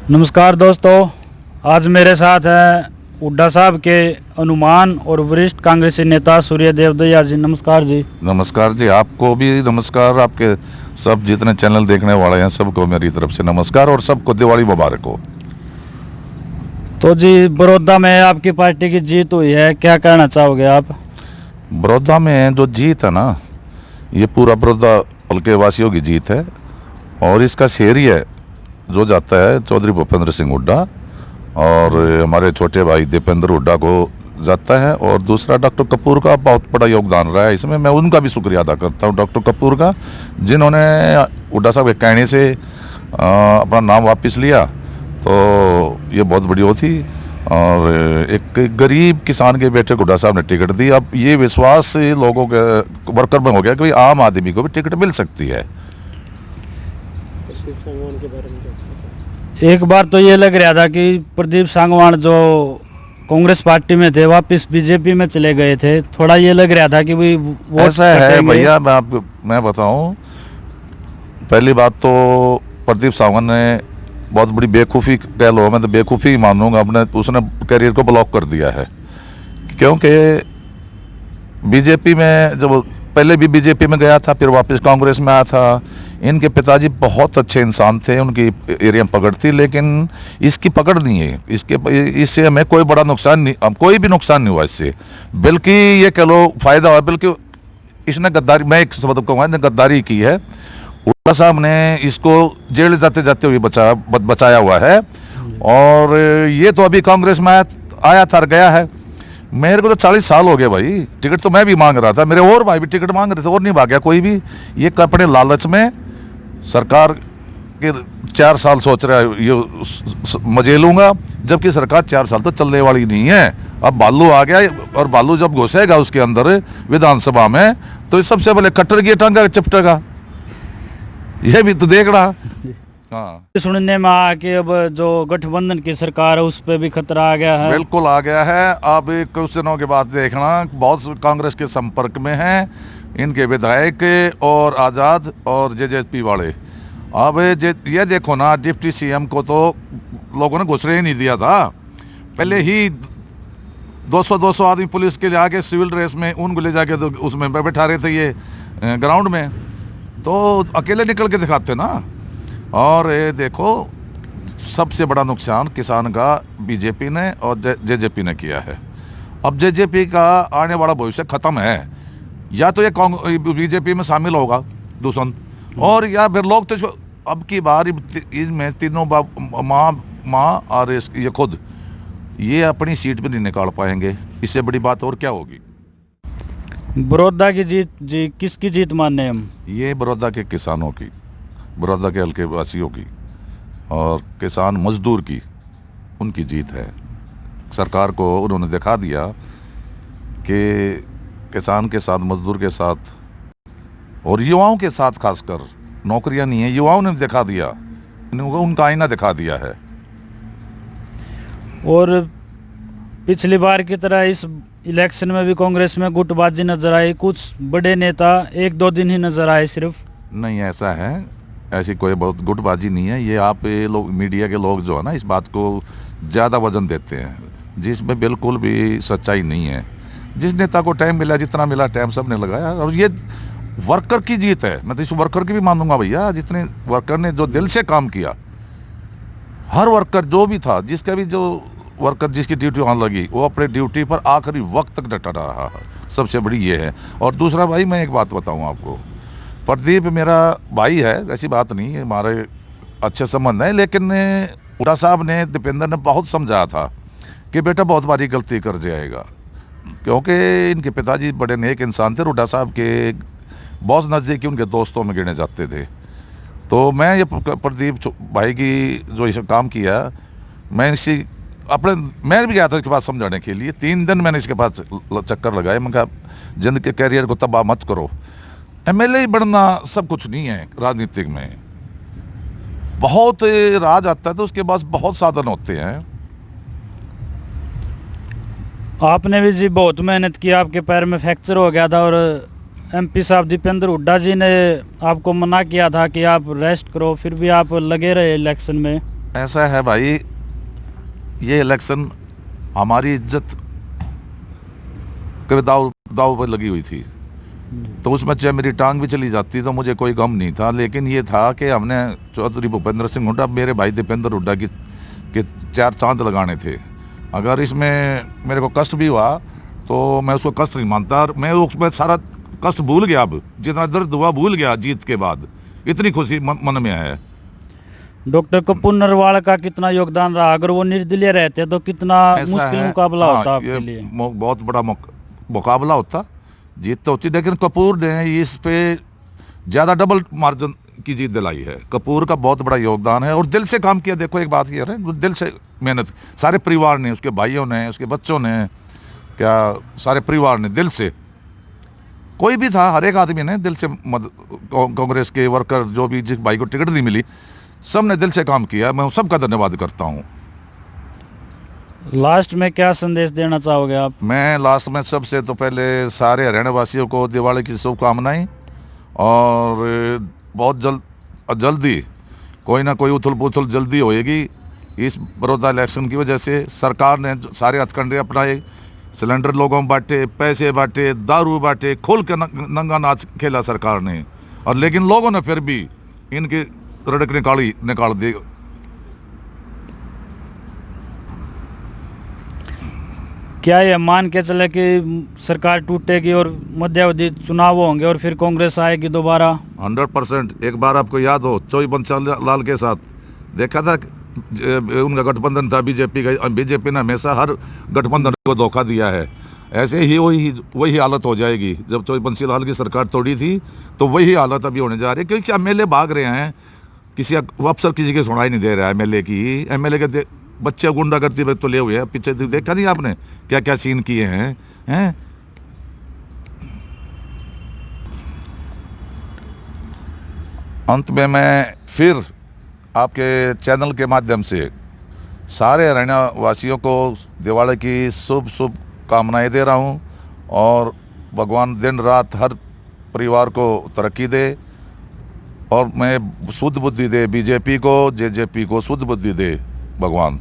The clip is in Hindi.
नमस्कार दोस्तों, आज मेरे साथ हैं हुड्डा साहब के अनुमान और वरिष्ठ कांग्रेसी नेता सूर्यदेव दहिया जी। नमस्कार जी। नमस्कार जी, आपको भी नमस्कार। आपके सब जितने चैनल देखने वाले हैं सबको मेरी तरफ से नमस्कार और सबको दिवाली मुबारक हो। तो जी, बड़ौदा में आपकी पार्टी की जीत हुई है, क्या कहना चाहोगे आप? बड़ौदा में जो जीत है ना, ये पूरा बड़ौदा हल्के वासियों की जीत है और इसका श्रेय है जो जाता है चौधरी भूपेंद्र सिंह हुड्डा और हमारे छोटे भाई दीपेंद्र हुड्डा को जाता है। और दूसरा डॉक्टर कपूर का बहुत बड़ा योगदान रहा है इसमें, मैं उनका भी शुक्रिया अदा करता हूँ, डॉक्टर कपूर का, जिन्होंने हुड्डा साहब के कहने से अपना नाम वापस लिया। तो ये बहुत बड़ी होती और एक गरीब किसान के बेटे हुड्डा साहब ने टिकट दी। अब ये विश्वास लोगों के वर्कर में हो गया कि भाई आम आदमी को भी टिकट मिल सकती है। एक बार तो ये लग रहा था कि प्रदीप सांगवान जो कांग्रेस पार्टी में थे वापस बीजेपी में चले गए थे, थोड़ा ये लग रहा था कि भाई वो ऐसा है भैया। मैं बताऊं, पहली बात तो प्रदीप सांगवान ने बहुत बड़ी बेवकूफ़ी कह लो, मैं तो बेवकूफ़ी ही मानूंगा, अपने उसने करियर को ब्लॉक कर दिया है। क्योंकि बीजेपी में जब पहले भी बीजेपी में गया था, फिर वापस कांग्रेस में आया था। इनके पिताजी बहुत अच्छे इंसान थे, उनकी एरिया में पकड़ थी, लेकिन इसकी पकड़ नहीं है। इससे हमें कोई बड़ा नुकसान नहीं, कोई भी नुकसान नहीं हुआ इससे, बल्कि ये कह लो फ़ायदा हुआ। बल्कि इसने गद्दारी, मैं एक शब्द कहूँगा, इसने गद्दारी की है। हुड्डा साहब ने इसको जेल जाते जाते हुए बचाया हुआ है और ये तो अभी कांग्रेस में आया था और गया है। मेरे को तो 40 साल हो गए भाई, टिकट तो मैं भी मांग रहा था, मेरे और भाई भी टिकट मांग रहे थे और नहीं भाग गया कोई भी। ये अपने लालच में सरकार के 4 साल सोच रहा है ये मजे लूंगा, जबकि सरकार 4 साल तो चलने वाली नहीं है। अब बालू आ गया और बालू जब घुसेगा उसके अंदर विधानसभा में तो सबसे पहले कट्टर की टांगा चिपटेगा, यह भी तो देख रहा। हाँ, सुनने में आया कि अब जो गठबंधन की सरकार है उस पर भी खतरा आ गया है। बिल्कुल आ गया है। अब कुछ दिनों के बाद देखना, बहुत कांग्रेस के संपर्क में हैं इनके विधायक और आज़ाद और जेजेपी वाले। अब ये देखो ना, डिप्टी सीएम को तो लोगों ने घुसने ही नहीं दिया था। पहले ही 200 आदमी पुलिस के आगे सिविल ड्रेस में उनको ले जाके तो उसमें बैठा रहे थे ये ग्राउंड में, तो अकेले निकल के दिखाते ना। और ये देखो, सबसे बड़ा नुकसान किसान का बीजेपी ने और जेजेपी ने किया है। अब जेजेपी का आने वाला भविष्य खत्म है, या तो ये बीजेपी में शामिल होगा दुष्यंत, और या फिर लोग तो इसको अब की बार इसमें तीनों माँ और ये खुद ये अपनी सीट भी नहीं निकाल पाएंगे। इससे बड़ी बात और क्या होगी? बड़ौदा की जीत जी, किसकी जीत माने हम? ये बड़ौदा के किसानों की, बड़ौदा के हल्के वासियों की और किसान मजदूर की, उनकी जीत है। सरकार को उन्होंने दिखा दिया कि किसान के साथ, मजदूर के साथ और युवाओं के साथ, खासकर नौकरियां नहीं है, युवाओं ने दिखा दिया, उनका आईना दिखा दिया है। और पिछली बार की तरह इस इलेक्शन में भी कांग्रेस में गुटबाजी नजर आई, कुछ बड़े नेता 1-2 दिन ही नजर आए सिर्फ। नहीं, ऐसा है, ऐसी कोई बहुत गुटबाजी नहीं है। ये आप लोग, मीडिया के लोग जो है ना, इस बात को ज़्यादा वजन देते हैं, जिसमें बिल्कुल भी सच्चाई नहीं है। जिस नेता को टाइम मिला, जितना मिला टाइम सब ने लगाया और ये वर्कर की जीत है। मैं तो इस वर्कर की भी मानूंगा भैया, जितने वर्कर ने जो दिल से काम किया, हर वर्कर जो भी था, जिसका भी जो वर्कर जिसकी ड्यूटी वहाँ लगी, वो अपने ड्यूटी पर आखिरी वक्त तक डटा रहा है। सबसे बड़ी ये है। और दूसरा भाई, मैं एक बात बताऊँ आपको, प्रदीप मेरा भाई है, ऐसी बात नहीं है, हमारे अच्छे संबंध है, लेकिन हुड्डा साहब ने, दीपेंद्र ने बहुत समझाया था कि बेटा बहुत बड़ी गलती कर जाएगा, क्योंकि इनके पिताजी बड़े नेक इंसान थे। हुड्डा साहब के बहुत नज़दीकी उनके दोस्तों में गिने जाते थे। तो मैं ये प्रदीप भाई की जो इसे काम किया, मैं मैं भी गया था इसके पास समझाने के लिए। 3 दिन मैंने इसके पास चक्कर लगाए, मैं कहा जिंदगी के कैरियर को तबाह मत करो। एमएलए ही बनना सब कुछ नहीं है राजनीतिक में, बहुत राज आता है तो उसके पास बहुत साधन होते हैं। आपने भी जी बहुत मेहनत की, आपके पैर में फ्रैक्चर हो गया था और एमपी साहब दीपेंद्र हुड्डा जी ने आपको मना किया था कि आप रेस्ट करो, फिर भी आप लगे रहे इलेक्शन में। ऐसा है भाई, ये इलेक्शन हमारी इज्जत के दाव दाव पर लगी हुई थी, तो उसमें चाहे मेरी टांग भी चली जाती तो मुझे कोई गम नहीं था। लेकिन ये था कि हमने चौधरी भूपेंद्र सिंह हुड्डा, मेरे भाई दीपेंद्र हुड्डा के 4 चांद लगाने थे। अगर इसमें मेरे को कष्ट भी हुआ तो मैं उसको कष्ट नहीं मानता, और मैं उसमें सारा कष्ट भूल गया। अब जितना दर्द हुआ भूल गया जीत के बाद, इतनी खुशी मन में है। डॉक्टर कपूर नरवाल का कितना योगदान रहा? अगर वो निर्दलीय रहते तो कितना ऐसा मुश्किल है, मुकाबला हाँ, होता आपके ये लिए? बहुत बड़ा मुकाबला होता, जीत तो होती, लेकिन कपूर ने इस पे ज़्यादा डबल मार्जिन की जीत दिलाई है। कपूर का बहुत बड़ा योगदान है और दिल से काम किया। देखो एक बात ये है, दिल से मेहनत सारे परिवार ने, उसके भाइयों ने, उसके बच्चों ने, क्या सारे परिवार ने दिल से, कोई भी था, हर एक आदमी ने दिल से कांग्रेस के वर्कर जो भी, जिस भाई को टिकट नहीं मिली, सब ने दिल से काम किया। मैं सबका धन्यवाद करता हूँ। लास्ट में क्या संदेश देना चाहोगे आप? मैं लास्ट में सबसे तो पहले सारे हरियाणा वासियों को दिवाली की शुभकामनाएं, और बहुत जल्दी कोई ना कोई उथल पुथल जल्दी होएगी। इस बड़ौदा इलेक्शन की वजह से सरकार ने सारे हथकंडे अपनाए, सिलेंडर लोगों में बांटे, पैसे बांटे, दारू बांटे, खोल के नंगा नाच खेला सरकार ने, और लेकिन लोगों ने फिर भी इनकी रड़क निकाल दी। क्या ये मान के चले कि सरकार टूटेगी और मध्यावधि चुनाव होंगे और फिर कांग्रेस आएगी दोबारा? 100%। एक बार आपको याद हो, चौधरी बंसीलाल के साथ देखा था, उनका गठबंधन था बीजेपी का, बीजेपी ने हमेशा हर गठबंधन को धोखा दिया है। ऐसे ही वही हालत हो जाएगी। जब चौधरी बंसीलाल की सरकार तोड़ी थी तो वही हालत अभी होने जा रही है, क्योंकि एमएलए भाग रहे हैं, किसी अफसर किसी की सुनाई नहीं दे रहा है। एमएलए के बच्चे गुंडागर्दी पे तो ले हुए हैं। पीछे देखा नहीं आपने क्या क्या सीन किए हैं? अंत में मैं फिर आपके चैनल के माध्यम से सारे हरियाणा वासियों को दिवाली की शुभ कामनाएं दे रहा हूं, और भगवान दिन रात हर परिवार को तरक्की दे, और मैं शुद्ध बुद्धि दे बीजेपी को, जेजेपी को शुद्ध बुद्धि दे भगवान।